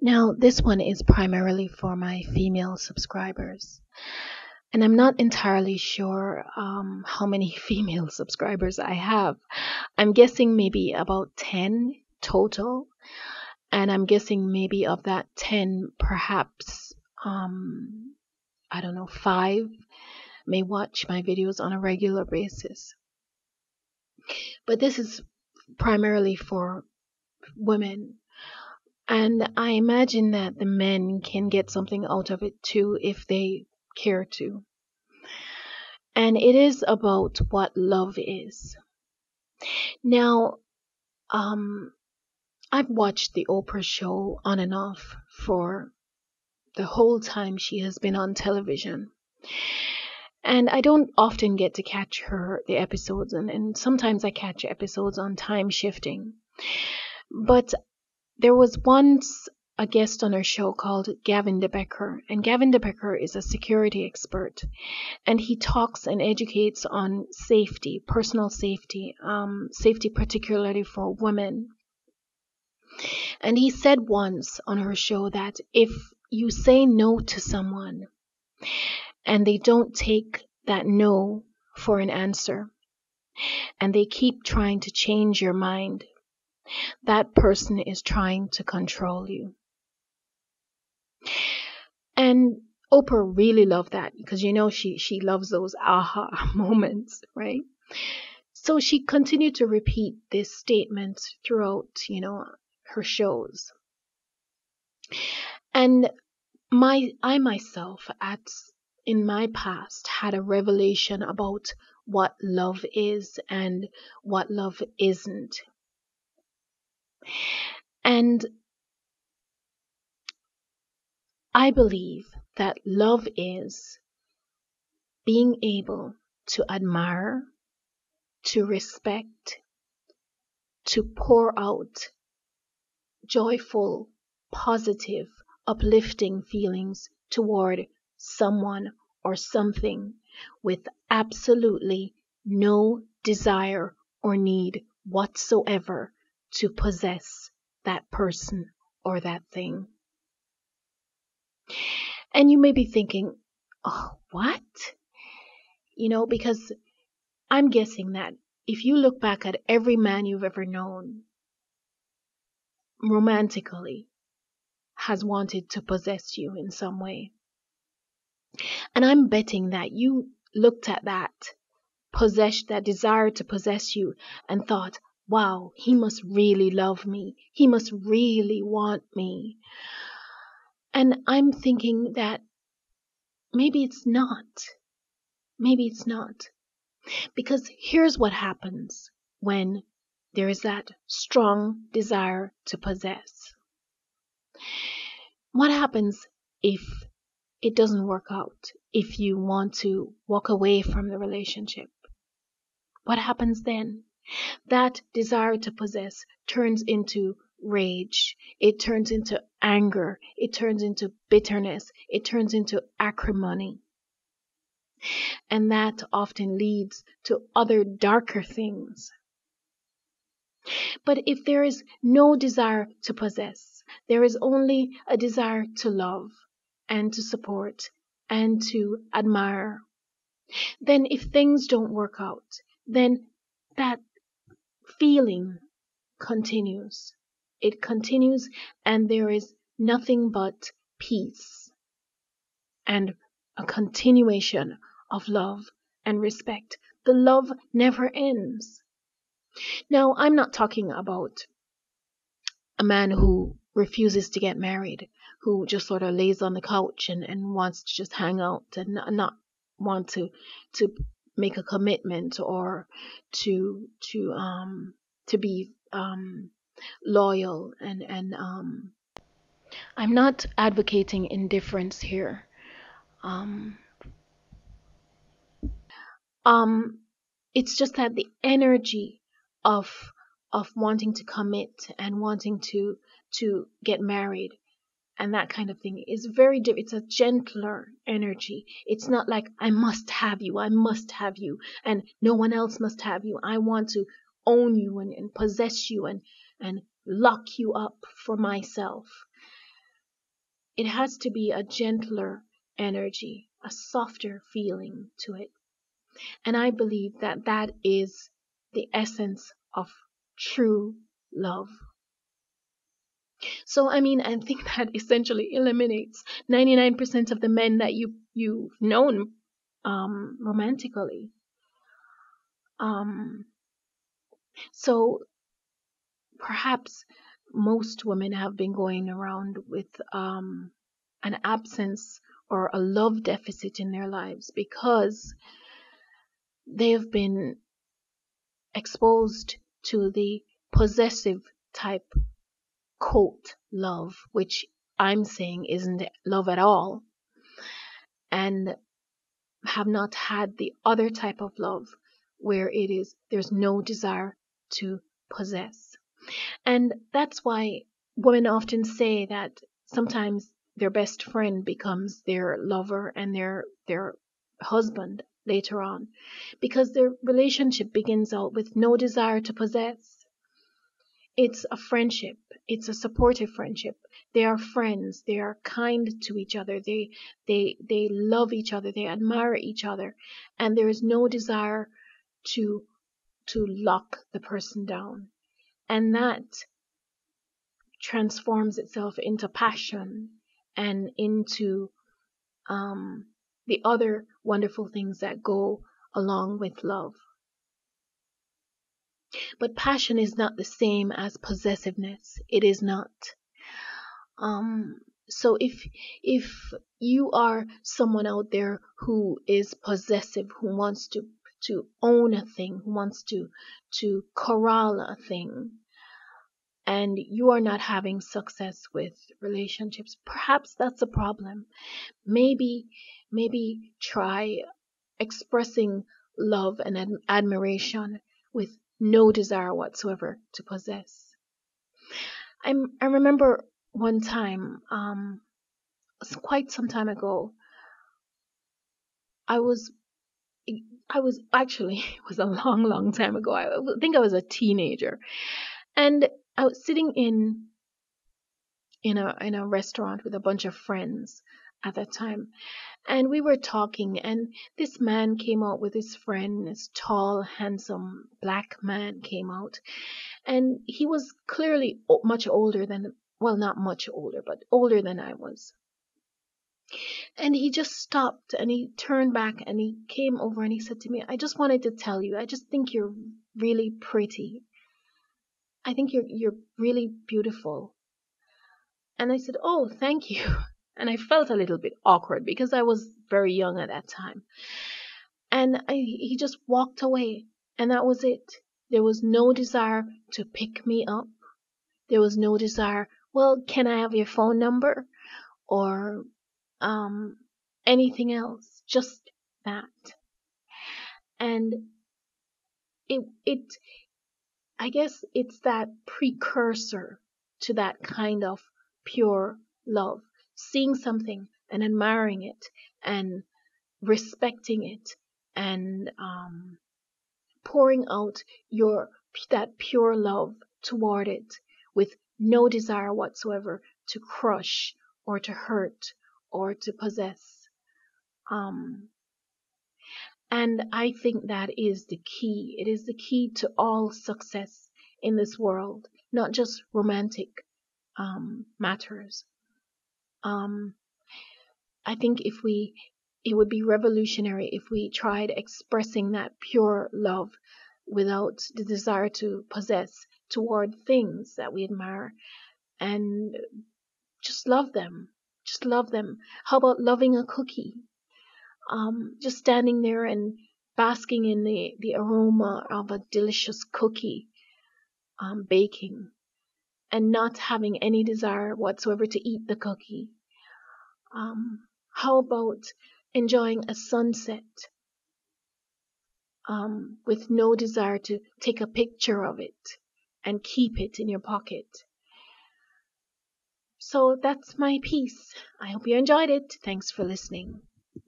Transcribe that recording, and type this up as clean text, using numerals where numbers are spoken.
Now, this one is primarily for my female subscribers. And I'm not entirely sure how many female subscribers I have. I'm guessing maybe about 10 total. And I'm guessing maybe of that 10, perhaps, I don't know, 5 may watch my videos on a regular basis. But this is primarily for women. And I imagine that the men can get something out of it too if they care to. And it is about what love is. Now, I've watched the Oprah show on and off for the whole time she has been on television. And I don't often get to catch the episodes, and sometimes I catch episodes on time shifting. But there was once a guest on her show called Gavin DeBecker, and Gavin DeBecker is a security expert, and he talks and educates on safety, personal safety, safety particularly for women. And he said once on her show that if you say no to someone and they don't take that no for an answer, and they keep trying to change your mind, that person is trying to control you. And Oprah really loved that because she loves those aha moments, right? So she continued to repeat this statement throughout, her shows. And I myself in my past had a revelation about what love is and what love isn't. And I believe that love is being able to admire, to respect, to pour out joyful, positive, uplifting feelings toward someone or something with absolutely no desire or need whatsoever to possess that person or that thing. And you may be thinking, oh, what? Because I'm guessing that if you look back at every man you've ever known, romantically, has wanted to possess you in some way. And I'm betting that you looked at that desire to possess you and thought, wow, he must really love me. He must really want me. And I'm thinking that maybe it's not. Maybe it's not. Because here's what happens when there is that strong desire to possess. What happens if it doesn't work out, if you want to walk away from the relationship? What happens then? That desire to possess turns into rage. It turns into anger. It turns into bitterness. It turns into acrimony. And that often leads to other darker things. But if there is no desire to possess, there is only a desire to love and to support and to admire, then if things don't work out, then that feeling continues. It continues, and there is nothing but peace and a continuation of love and respect. The love never ends. Now, I'm not talking about a man who refuses to get married, who just sort of lays on the couch and wants to just hang out and not want to make a commitment or to be loyal and I'm not advocating indifference here. It's just that the energy of wanting to commit and wanting to get married and that kind of thing is very different. It's a gentler energy. It's not like I must have you, and no one else must have you. I want to own you and possess you and lock you up for myself. It has to be a gentler energy, a softer feeling to it. And I believe that that is the essence of true love. So, I mean, I think that essentially eliminates 99% of the men that you've known romantically. So perhaps most women have been going around with an absence or a love deficit in their lives because they have been exposed to the possessive type quote love, which I'm saying isn't love at all, and have not had the other type of love where there's no desire to possess. And that's why women often say that sometimes their best friend becomes their lover and their husband later on, because their relationship begins out with no desire to possess. It's a friendship. It's a supportive friendship. They are friends. They are kind to each other. They love each other. They admire each other, and there is no desire to lock the person down. And that transforms itself into passion and into the other wonderful things that go along with love. But passion is not the same as possessiveness. It is not. So if you are someone out there who is possessive, who wants to own a thing, who wants to corral a thing, and you are not having success with relationships, perhaps that's a problem. Maybe try expressing love and admiration with no desire whatsoever to possess. I remember one time, quite some time ago, I was actually, it was a long time ago. I think I was a teenager, and I was sitting in a restaurant with a bunch of friends at that time, and we were talking, and this man came out with his friend. This tall, handsome black man came out, and he was clearly much older than, well, not much older, but older than I was. And he just stopped and he turned back and he came over and he said to me, "I just wanted to tell you, I just think you're really pretty. I think you're really beautiful." And I said, "Oh, thank you." And I felt a little bit awkward because I was very young at that time. And he just walked away, and that was it. There was no desire to pick me up. There was no desire, "Well, can I have your phone number?" or anything else. Just that. And it I guess it's that precursor to that kind of pure love. Seeing something and admiring it and respecting it and pouring out that pure love toward it with no desire whatsoever to crush or to hurt or to possess. And I think that is the key. It is the key to all success in this world, not just romantic matters. I think it would be revolutionary if we tried expressing that pure love without the desire to possess toward things that we admire, and just love them. Just love them. How about loving a cookie? Just standing there and basking in the aroma of a delicious cookie baking, and not having any desire whatsoever to eat the cookie. How about enjoying a sunset with no desire to take a picture of it and keep it in your pocket? So that's my piece. I hope you enjoyed it. Thanks for listening.